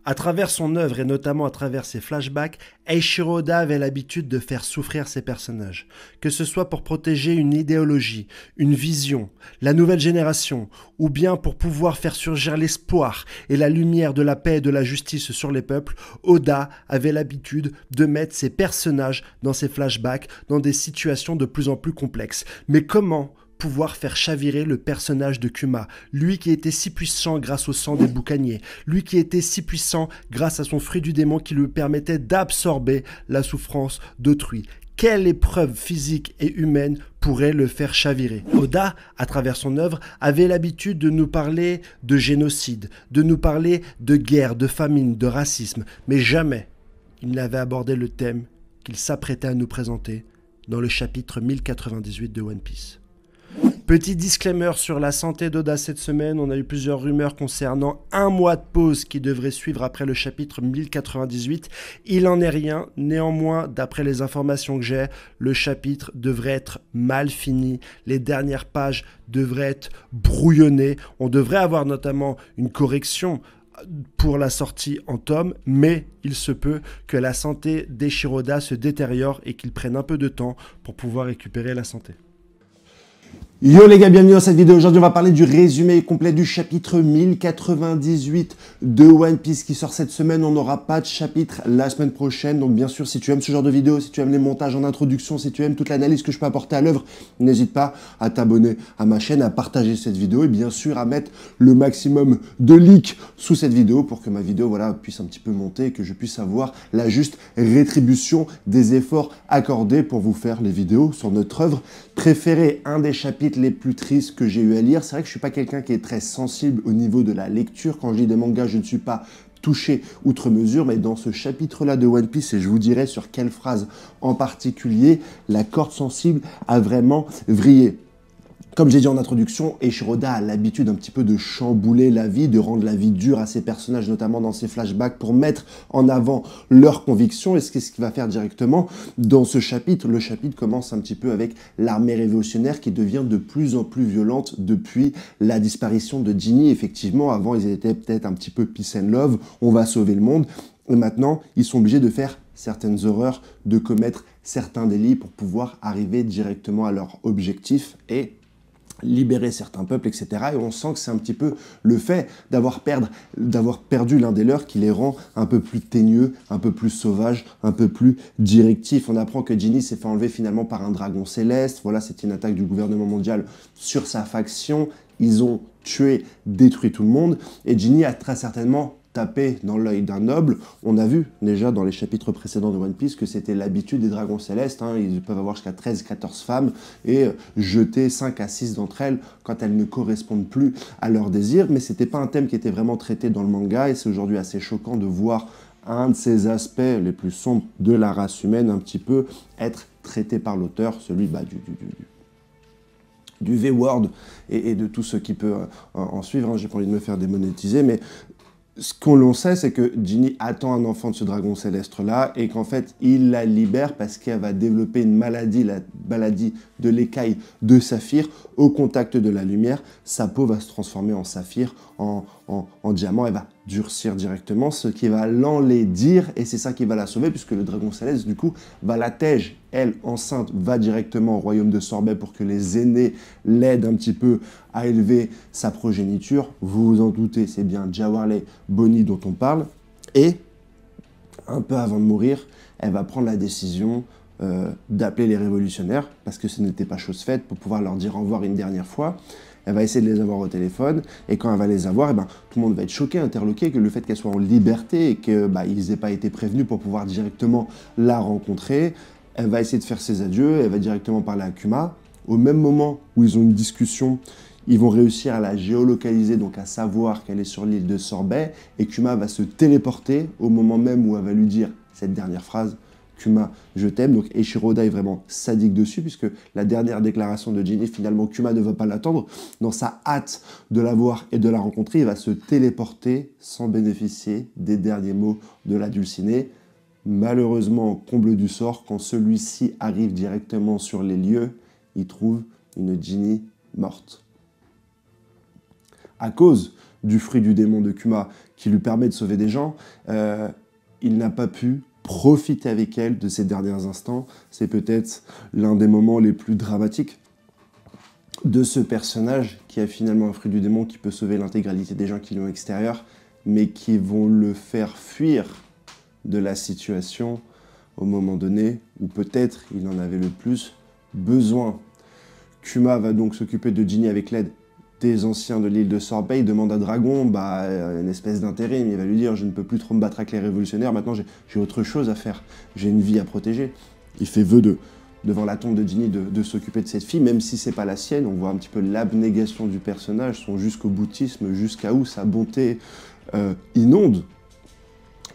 À travers son œuvre et notamment à travers ses flashbacks, Eiichiro Oda avait l'habitude de faire souffrir ses personnages. Que ce soit pour protéger une idéologie, une vision, la nouvelle génération, ou bien pour pouvoir faire surgir l'espoir et la lumière de la paix et de la justice sur les peuples, Oda avait l'habitude de mettre ses personnages dans ses flashbacks dans des situations de plus en plus complexes. Mais comment pouvoir faire chavirer le personnage de Kuma, lui qui était si puissant grâce au sang des boucaniers, lui qui était si puissant grâce à son fruit du démon qui lui permettait d'absorber la souffrance d'autrui. Quelle épreuve physique et humaine pourrait le faire chavirer? Oda, à travers son œuvre, avait l'habitude de nous parler de génocide, de nous parler de guerre, de famine, de racisme, mais jamais il n'avait abordé le thème qu'il s'apprêtait à nous présenter dans le chapitre 1098 de One Piece. Petit disclaimer sur la santé d'Oda cette semaine, on a eu plusieurs rumeurs concernant un mois de pause qui devrait suivre après le chapitre 1098. Il en est rien, néanmoins, d'après les informations que j'ai, le chapitre devrait être mal fini, les dernières pages devraient être brouillonnées, on devrait avoir notamment une correction pour la sortie en tome, mais il se peut que la santé d'Eiichiro Oda se détériore et qu'il prenne un peu de temps pour pouvoir récupérer la santé. Yo les gars, bienvenue dans cette vidéo. Aujourd'hui, on va parler du résumé complet du chapitre 1098 de One Piece qui sort cette semaine. On n'aura pas de chapitre la semaine prochaine. Donc bien sûr, si tu aimes ce genre de vidéo, si tu aimes les montages en introduction, si tu aimes toute l'analyse que je peux apporter à l'œuvre, n'hésite pas à t'abonner à ma chaîne, à partager cette vidéo et bien sûr à mettre le maximum de likes sous cette vidéo pour que ma vidéo puisse un petit peu monter et que je puisse avoir la juste rétribution des efforts accordés pour vous faire les vidéos sur notre œuvre préférée. Un des chapitres les plus tristes que j'ai eu à lire. C'est vrai que je suis pas quelqu'un qui est très sensible au niveau de la lecture. Quand je lis des mangas, je ne suis pas touché outre mesure, mais dans ce chapitre-là de One Piece, et je vous dirai sur quelle phrase en particulier, la corde sensible a vraiment vrillé. Comme j'ai dit en introduction, Eiichiro Oda a l'habitude un petit peu de chambouler la vie, de rendre la vie dure à ses personnages, notamment dans ses flashbacks, pour mettre en avant leurs convictions. Et c'est ce qu'il va faire directement dans ce chapitre. Le chapitre commence un petit peu avec l'armée révolutionnaire qui devient de plus en plus violente depuis la disparition de Ginny. Effectivement, avant, ils étaient peut-être un petit peu peace and love, on va sauver le monde. Et maintenant, ils sont obligés de faire certaines horreurs, de commettre certains délits pour pouvoir arriver directement à leur objectif et libérer certains peuples, etc. Et on sent que c'est un petit peu le fait d'avoir perdu l'un des leurs qui les rend un peu plus teigneux, un peu plus sauvages, un peu plus directifs. On apprend que Ginny s'est fait enlever finalement par un dragon céleste. Voilà, c'était une attaque du gouvernement mondial sur sa faction. Ils ont tué, détruit tout le monde. Et Ginny a très certainement tapé dans l'œil d'un noble. On a vu déjà dans les chapitres précédents de One Piece que c'était l'habitude des dragons célestes. Ils peuvent avoir jusqu'à 13-14 femmes et jeter 5 à 6 d'entre elles quand elles ne correspondent plus à leurs désirs. Mais c'était pas un thème qui était vraiment traité dans le manga et c'est aujourd'hui assez choquant de voir un de ces aspects les plus sombres de la race humaine un petit peu être traité par l'auteur, celui du V-word et de tout ce qui peut en suivre. J'ai pas envie de me faire démonétiser, mais ce qu'on sait, c'est que Ginny attend un enfant de ce dragon céleste-là et qu'en fait, il la libère parce qu'elle va développer une maladie, la maladie de l'écaille de saphir. Au contact de la lumière, sa peau va se transformer en saphir, en diamant. Elle va durcir directement, ce qui va l'enlaidir et c'est ça qui va la sauver puisque le dragon céleste, du coup, va la tège. Elle, enceinte, va directement au royaume de Sorbet pour que les aînés l'aident un petit peu à élever sa progéniture. Vous vous en doutez, c'est bien Jawarley Bonny dont on parle. Et, un peu avant de mourir, elle va prendre la décision d'appeler les révolutionnaires, parce que ce n'était pas chose faite, pour pouvoir leur dire au revoir une dernière fois. Elle va essayer de les avoir au téléphone, et quand elle va les avoir, tout le monde va être choqué, interloqué, que le fait qu'elle soit en liberté, et qu'ils n'aient pas été prévenus pour pouvoir directement la rencontrer. Elle va essayer de faire ses adieux, elle va directement parler à Kuma. Au même moment où ils ont une discussion, ils vont réussir à la géolocaliser, donc à savoir qu'elle est sur l'île de Sorbet, et Kuma va se téléporter au moment même où elle va lui dire cette dernière phrase, Kuma, je t'aime. Donc Eiichiro Oda est vraiment sadique dessus, puisque la dernière déclaration de Ginny, finalement, Kuma ne va pas l'attendre. Dans sa hâte de la voir et de la rencontrer, il va se téléporter sans bénéficier des derniers mots de la dulcinée. Malheureusement, comble du sort, quand celui-ci arrive directement sur les lieux, il trouve une Ginny morte. À cause du fruit du démon de Kuma qui lui permet de sauver des gens, il n'a pas pu profiter avec elle de ces derniers instants. C'est peut-être l'un des moments les plus dramatiques de ce personnage qui a finalement un fruit du démon qui peut sauver l'intégralité des gens qui l'ont extérieur, mais qui vont le faire fuir de la situation au moment donné où peut-être il en avait le plus besoin. Kuma va donc s'occuper de Ginny avec l'aide des anciens de l'île de Sorbet. Il demande à Dragon une espèce d'intérim. Il va lui dire « Je ne peux plus trop me battre avec les révolutionnaires, maintenant j'ai autre chose à faire, j'ai une vie à protéger ». Il fait vœu devant la tombe de Ginny de s'occuper de cette fille, même si c'est pas la sienne. On voit un petit peu l'abnégation du personnage, son jusqu'au boutisme, jusqu'à où sa bonté inonde,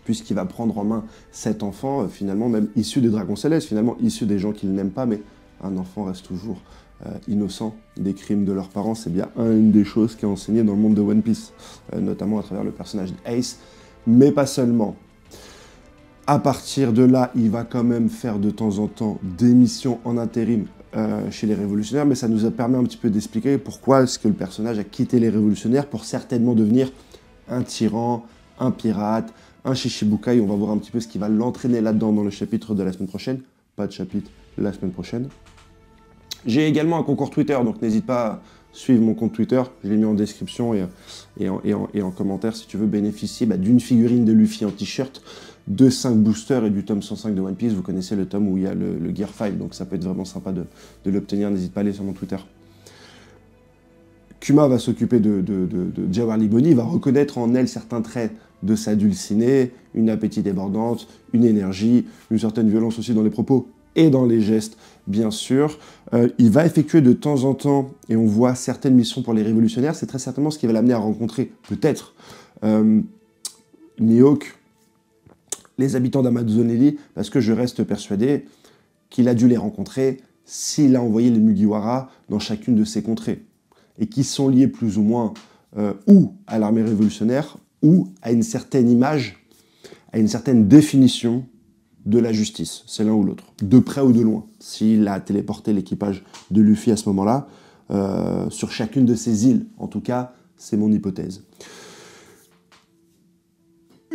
puisqu'il va prendre en main cet enfant, finalement même issu des Dragons Célestes, finalement issu des gens qu'il n'aime pas, mais un enfant reste toujours innocent des crimes de leurs parents. C'est bien une des choses qui est enseignée dans le monde de One Piece, notamment à travers le personnage d'Ace, mais pas seulement. À partir de là, il va quand même faire de temps en temps des missions en intérim chez les révolutionnaires, mais ça nous permis un petit peu d'expliquer pourquoi est-ce que le personnage a quitté les révolutionnaires pour certainement devenir un tyran, un pirate, un Shichibukai. On va voir un petit peu ce qui va l'entraîner là-dedans dans le chapitre de la semaine prochaine. Pas de chapitre la semaine prochaine. J'ai également un concours Twitter, donc n'hésite pas à suivre mon compte Twitter. Je l'ai mis en description et en commentaire si tu veux bénéficier d'une figurine de Luffy en t-shirt, de 5 boosters et du tome 105 de One Piece. Vous connaissez le tome où il y a le Gear 5, donc ça peut être vraiment sympa de l'obtenir. N'hésite pas à aller sur mon Twitter. Kuma va s'occuper de Jawali Boni, il va reconnaître en elle certains traits de sa dulcinée, une appétit débordante, une énergie, une certaine violence aussi dans les propos et dans les gestes, bien sûr. Il va effectuer de temps en temps, et on voit certaines missions pour les révolutionnaires, c'est très certainement ce qui va l'amener à rencontrer, peut-être, Mihawk, les habitants d'Amazonelli, parce que je reste persuadé qu'il a dû les rencontrer s'il a envoyé les Mugiwara dans chacune de ces contrées, et qui sont liés plus ou moins ou à l'armée révolutionnaire, ou à une certaine image, à une certaine définition de la justice. C'est l'un ou l'autre, de près ou de loin. S'il a téléporté l'équipage de Luffy à ce moment-là, sur chacune de ces îles, en tout cas, c'est mon hypothèse.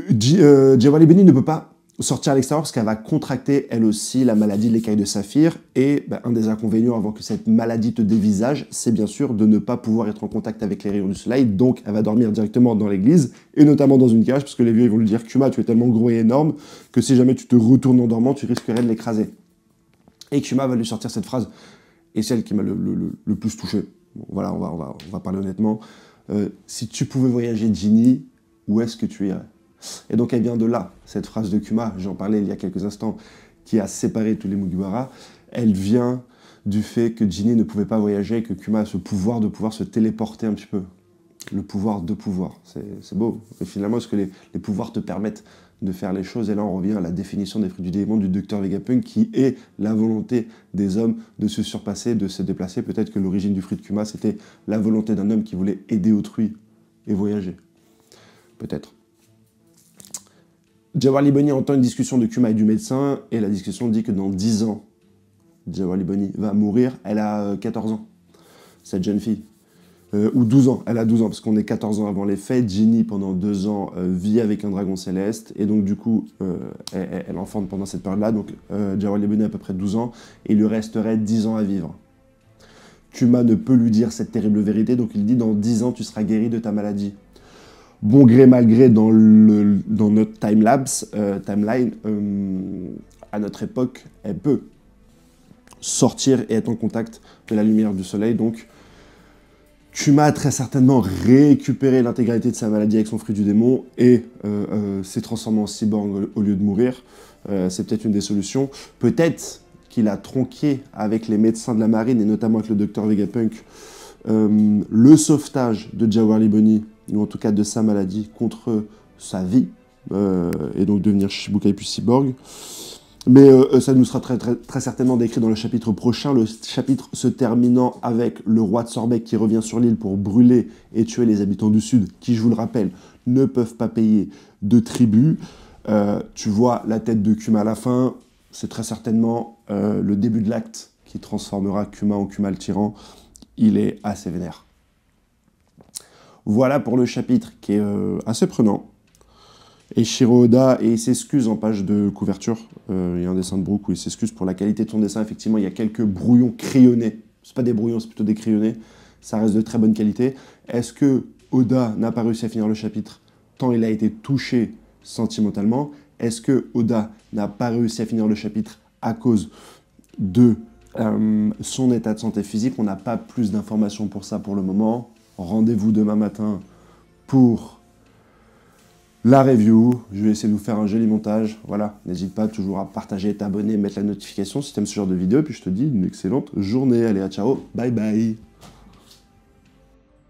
Jawali Boni ne peut pas sortir à l'extérieur parce qu'elle va contracter elle aussi la maladie de l'écaille de saphir, et un des inconvénients avant que cette maladie te dévisage, c'est bien sûr de ne pas pouvoir être en contact avec les rayons du soleil, donc elle va dormir directement dans l'église, et notamment dans une cage, parce que les vieux ils vont lui dire « Kuma, tu es tellement gros et énorme que si jamais tu te retournes en dormant, tu risquerais de l'écraser ». Et Kuma va lui sortir cette phrase, et celle qui m'a le plus touché. Bon, voilà, on va parler honnêtement. Si tu pouvais voyager, Ginny, où est-ce que tu irais ? Et donc elle vient de là, cette phrase de Kuma, j'en parlais il y a quelques instants, qui a séparé tous les Mugiwara. Elle vient du fait que Ginny ne pouvait pas voyager et que Kuma a ce pouvoir de pouvoir se téléporter un petit peu. Le pouvoir de pouvoir, c'est beau. Et finalement, est-ce que les pouvoirs te permettent de faire les choses? Et là, on revient à la définition des fruits du démon du Dr Vegapunk, qui est la volonté des hommes de se surpasser, de se déplacer. Peut-être que l'origine du fruit de Kuma, c'était la volonté d'un homme qui voulait aider autrui et voyager. Peut-être. Jawali Boni entend une discussion de Kuma et du médecin, et la discussion dit que dans 10 ans, Jawali Boni va mourir. Elle a 14 ans, cette jeune fille. Ou 12 ans, elle a 12 ans, parce qu'on est 14 ans avant les faits. Ginny, pendant 2 ans, vit avec un dragon céleste, et donc du coup, elle enfante pendant cette période-là, donc Jawali Boni a à peu près 12 ans, et il lui resterait 10 ans à vivre. Kuma ne peut lui dire cette terrible vérité, donc il dit « Dans 10 ans, tu seras guéri de ta maladie ». Bon gré, mal gré, dans notre timeline, à notre époque, elle peut sortir et être en contact de la lumière du soleil. Donc, Kuma a très certainement récupéré l'intégralité de sa maladie avec son fruit du démon et s'est transformé en cyborg au lieu de mourir. C'est peut-être une des solutions. Peut-être qu'il a tronqué avec les médecins de la marine, et notamment avec le Dr Vegapunk, le sauvetage de Jawali Boni, ou en tout cas de sa maladie, contre sa vie, et donc devenir Shichibukai puis cyborg. Mais ça nous sera très certainement décrit dans le chapitre prochain, le chapitre se terminant avec le roi de Sorbet qui revient sur l'île pour brûler et tuer les habitants du Sud, qui, je vous le rappelle, ne peuvent pas payer de tribut. Tu vois la tête de Kuma à la fin, c'est très certainement le début de l'acte qui transformera Kuma en Kuma le tyran. Il est assez vénère. Voilà pour le chapitre qui est assez prenant. Eiichiro Oda, et il s'excuse en page de couverture. Il y a un dessin de Brooke où il s'excuse pour la qualité de son dessin. Effectivement, il y a quelques brouillons crayonnés. C'est pas des brouillons, c'est plutôt des crayonnés. Ça reste de très bonne qualité. Est-ce que Oda n'a pas réussi à finir le chapitre tant il a été touché sentimentalement? Est-ce que Oda n'a pas réussi à finir le chapitre à cause de son état de santé physique? On n'a pas plus d'informations pour ça pour le moment. Rendez-vous demain matin pour la review. Je vais essayer de vous faire un joli montage. Voilà, n'hésite pas toujours à partager, t'abonner, mettre la notification si tu aimes ce genre de vidéo. Puis je te dis une excellente journée. Allez, à ciao, bye bye.